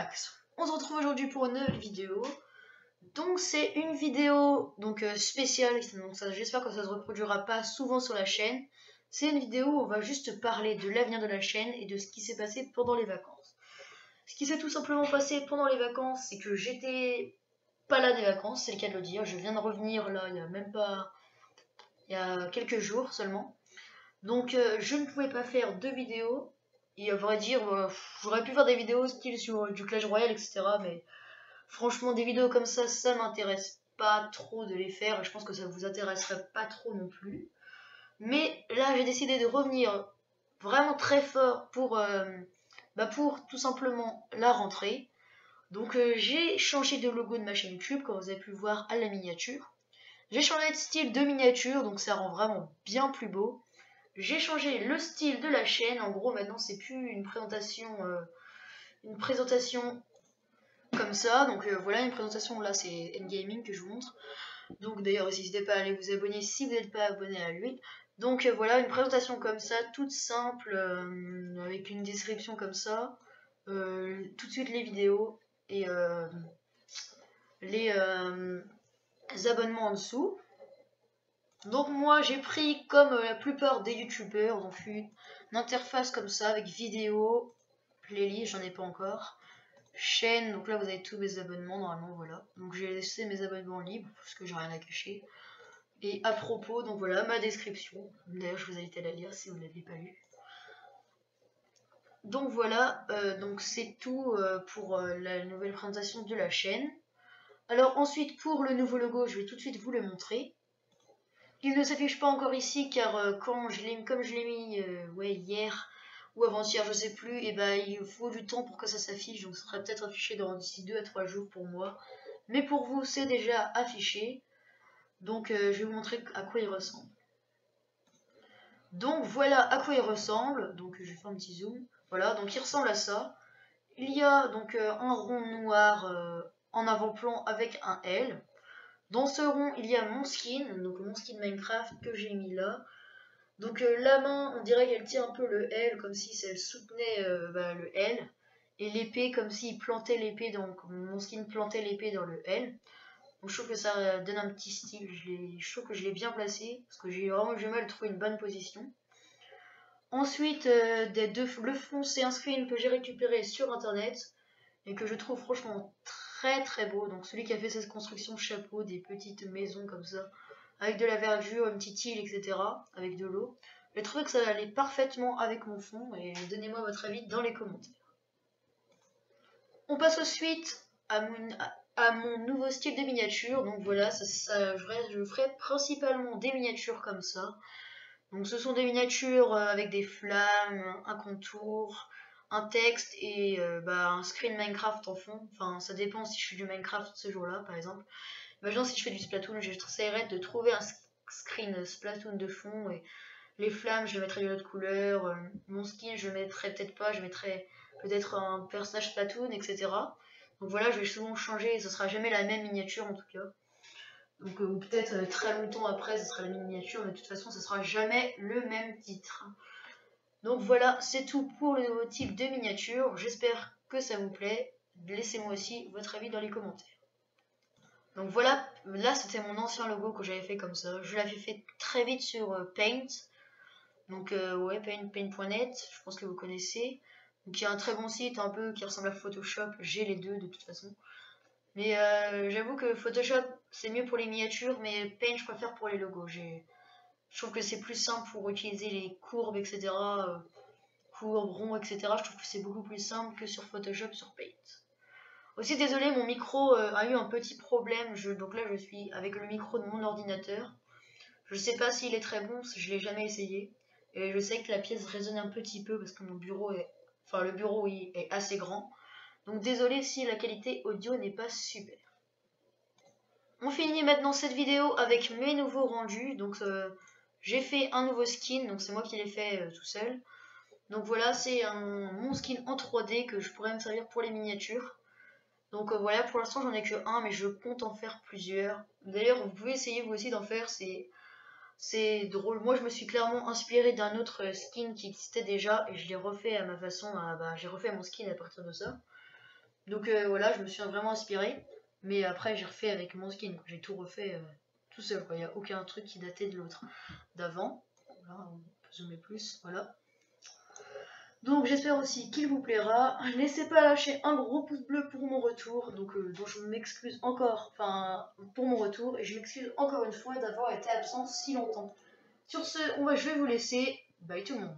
Max. On se retrouve aujourd'hui pour une nouvelle vidéo. Donc c'est une vidéo spéciale, donc j'espère que ça ne se reproduira pas souvent sur la chaîne. C'est une vidéo où on va juste parler de l'avenir de la chaîne et de ce qui s'est passé pendant les vacances. Ce qui s'est tout simplement passé pendant les vacances, c'est que j'étais pas là des vacances, c'est le cas de le dire. Je viens de revenir là, il y a quelques jours seulement. Donc je ne pouvais pas faire de vidéos. Et à vrai dire, j'aurais pu faire des vidéos style sur du Clash Royale, etc. Mais franchement, des vidéos comme ça m'intéresse pas trop de les faire. Et je pense que ça vous intéresserait pas trop non plus. Mais là, j'ai décidé de revenir vraiment très fort pour tout simplement la rentrée. Donc j'ai changé de logo de ma chaîne YouTube, comme vous avez pu le voir à la miniature. J'ai changé de style de miniature, donc ça rend vraiment bien plus beau. J'ai changé le style de la chaîne. En gros, maintenant, c'est plus une présentation comme ça. Donc voilà, une présentation, là, c'est Endgaming que je vous montre. Donc d'ailleurs, n'hésitez pas à aller vous abonner si vous n'êtes pas abonné à lui. Donc voilà, une présentation comme ça, toute simple, avec une description comme ça. Tout de suite les vidéos et les abonnements en dessous. Donc moi j'ai pris, comme la plupart des youtubeurs, donc une interface comme ça avec vidéo, playlist, j'en ai pas encore, chaîne, donc là vous avez tous mes abonnements normalement, voilà. Donc j'ai laissé mes abonnements libres parce que j'ai rien à cacher. Et à propos, donc voilà ma description, d'ailleurs je vous invite à la lire si vous ne l'avez pas lu. Donc voilà, donc c'est tout pour la nouvelle présentation de la chaîne. Alors ensuite pour le nouveau logo, je vais tout de suite vous le montrer. Il ne s'affiche pas encore ici car comme je l'ai mis hier ou avant-hier, je sais plus, et il faut du temps pour que ça s'affiche, donc ça sera peut-être affiché d'ici 2 à 3 jours pour moi. Mais pour vous, c'est déjà affiché. Donc je vais vous montrer à quoi il ressemble. Donc voilà à quoi il ressemble. Donc je vais faire un petit zoom. Voilà, donc il ressemble à ça. Il y a donc un rond noir en avant-plan avec un L. Dans ce rond, il y a mon skin, donc mon skin Minecraft que j'ai mis là. Donc la main, on dirait qu'elle tient un peu le L, comme si elle soutenait le L. Et l'épée, comme s'il plantait l'épée, donc mon skin plantait l'épée dans le L. Donc je trouve que ça donne un petit style, je trouve que je l'ai bien placé, parce que j'ai vraiment du mal à trouver une bonne position. Ensuite, le fond, c'est un screen que j'ai récupéré sur internet, et que je trouve franchement très beau. Donc celui qui a fait cette construction chapeau, des petites maisons comme ça, avec de la verdure, une petite île, etc., avec de l'eau. J'ai trouvé que ça allait parfaitement avec mon fond, et donnez-moi votre avis dans les commentaires. On passe ensuite à mon nouveau style de miniature. Donc voilà, je ferai principalement des miniatures comme ça. Donc ce sont des miniatures avec des flammes, un contour, un texte et un screen Minecraft en fond. Enfin, ça dépend si je fais du Minecraft ce jour-là, par exemple. Imaginons si je fais du Splatoon, j'essaierai de trouver un screen Splatoon de fond. Et les flammes, je les mettrai d'une autre couleur. Mon skin, je le mettrai peut-être pas, je mettrai peut-être un personnage Splatoon, etc. Donc voilà, je vais souvent changer et ce sera jamais la même miniature en tout cas. Donc peut-être très longtemps après, ce sera la miniature, mais de toute façon, ce sera jamais le même titre. Donc voilà, c'est tout pour le nouveau type de miniature. J'espère que ça vous plaît. Laissez-moi aussi votre avis dans les commentaires. Donc voilà, là c'était mon ancien logo que j'avais fait comme ça. Je l'avais fait très vite sur Paint. Donc ouais, paint.net, je pense que vous connaissez. Donc il y a un très bon site un peu qui ressemble à Photoshop. J'ai les deux de toute façon. Mais j'avoue que Photoshop c'est mieux pour les miniatures, mais Paint je préfère pour les logos. Je trouve que c'est plus simple pour utiliser les courbes, etc. Courbes, ronds, etc. Je trouve que c'est beaucoup plus simple que sur Photoshop, sur Paint. Aussi désolé, mon micro a eu un petit problème. Donc là je suis avec le micro de mon ordinateur. Je sais pas s'il est très bon, je l'ai jamais essayé. Et je sais que la pièce résonne un petit peu parce que mon bureau le bureau est assez grand. Donc désolé si la qualité audio n'est pas super. On finit maintenant cette vidéo avec mes nouveaux rendus. Donc j'ai fait un nouveau skin, donc c'est moi qui l'ai fait tout seul. Donc voilà, c'est mon skin en 3D que je pourrais me servir pour les miniatures. Donc voilà, pour l'instant j'en ai que un, mais je compte en faire plusieurs. D'ailleurs vous pouvez essayer vous aussi d'en faire, c'est drôle. Moi je me suis clairement inspiré d'un autre skin qui existait déjà et je l'ai refait à ma façon. J'ai refait mon skin à partir de ça. Donc voilà, je me suis vraiment inspiré. Mais après, j'ai refait avec mon skin. J'ai tout refait tout seul. Il n'y a aucun truc qui datait de l'autre. D'avant. Voilà, on peut zoomer plus. Voilà. Donc j'espère aussi qu'il vous plaira. N'hésitez pas à lâcher un gros pouce bleu pour mon retour. Donc dont je m'excuse encore. Enfin, pour mon retour. Et je m'excuse encore une fois d'avoir été absent si longtemps. Sur ce, je vais vous laisser. Bye tout le monde.